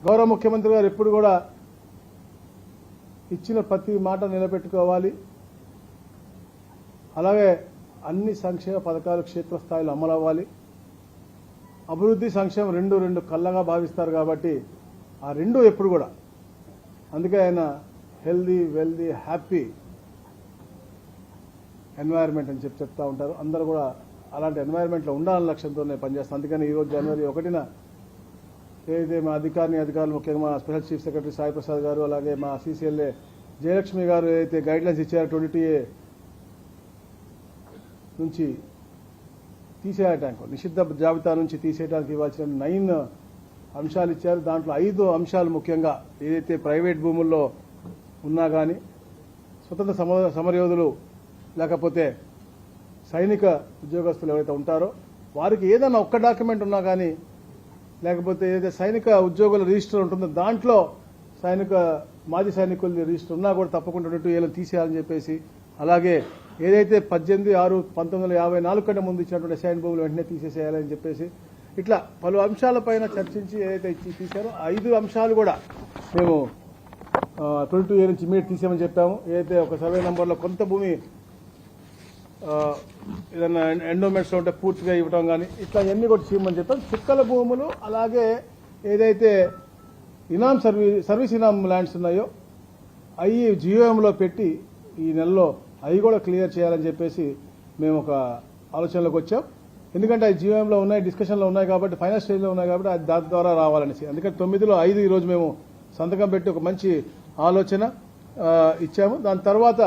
గౌరవ ముఖ్యమంత్రి గారు ఎప్పుడు కూడా ఇచ్చిన ప్రతి మాట నిలబెట్టుకోవాలి. అలాగే అన్ని సంక్షేమ పథకాలు క్షేత్రస్థాయిలో అమలవ్వాలి. అభివృద్ధి సంక్షేమం రెండు కళ్ళగా భావిస్తారు కాబట్టి ఆ రెండు ఎప్పుడు కూడా, అందుకే ఆయన హెల్దీ వెల్దీ హ్యాపీ ఎన్వైరన్మెంట్ అని చెప్తా ఉంటారు. అందరూ కూడా అలాంటి ఎన్వైరన్మెంట్లో ఉండాలని లక్ష్యంతోనే పనిచేస్తాం. అందుకని ఈరోజు జనవరి 1న ఏదైతే మా అధికారులు ముఖ్యంగా మా special chief secretary Sai Prasad గారు, అలాగే మా సీసీఎల్ఏ జయలక్ష్మి గారు ఏదైతే గైడ్లైన్స్ ఇచ్చారో 22A నుంచి తీసేయటానికి, నిషిద్ధ జాబితా నుంచి తీసేయడానికి ఇవ్వాల్సిన 9 అంశాలు ఇచ్చారు. దాంట్లో 5 అంశాలు ముఖ్యంగా ఏదైతే ప్రైవేట్ భూముల్లో ఉన్నా కానీ, స్వతంత్ర సమరయోధులు లేకపోతే సైనిక ఉద్యోగస్తులు ఎవరైతే ఉంటారో వారికి ఏదైనా ఒక్క డాక్యుమెంట్ ఉన్నా కానీ, లేకపోతే ఏదైతే సైనిక ఉద్యోగుల రిజిస్టర్ ఉంటుందో దాంట్లో మాజీ సైనికుల రిజిస్టర్ ఉన్నా కూడా తప్పకుండా 22A తీసేయాలని చెప్పేసి, అలాగే ఏదైతే 18/6/1954 కంటే ముందు ఇచ్చినటువంటి అసైన్ భూములు వెంటనే తీసేసేయాలని చెప్పేసి, ఇట్లా పలు అంశాలపైన చర్చించి ఏదైతే తీశారో 5 అంశాలు కూడా మేము 22A నుంచి ఇమీడియట్ తీసేయమని చెప్పాము. ఏదైతే ఒక సర్వే నంబర్లో కొంత భూమి ఏదైనా ఎండోమెంట్స్లో ఉంటే పూర్తిగా ఇవ్వడం కానీ ఇట్లా అన్ని కూడా చేయమని చెప్పాం. చుక్కల భూములు అలాగే ఏదైతే సర్వీస్ ఇనామ్ ల్యాండ్స్ ఉన్నాయో అవి జియోఎంలో పెట్టి ఈ నెలలో అవి కూడా క్లియర్ చేయాలని చెప్పేసి మేము ఒక ఆలోచనలోకి వచ్చాం. ఎందుకంటే అవి జియోఎంలో ఉన్నాయి, డిస్కషన్లో ఉన్నాయి కాబట్టి, ఫైనల్ స్టేజ్లో ఉన్నాయి కాబట్టి అది దాని ద్వారా రావాలనేసి. అందుకని 9లో 5 ఈరోజు మేము సంతకం పెట్టి ఒక మంచి ఆలోచన ఇచ్చాము. దాని తర్వాత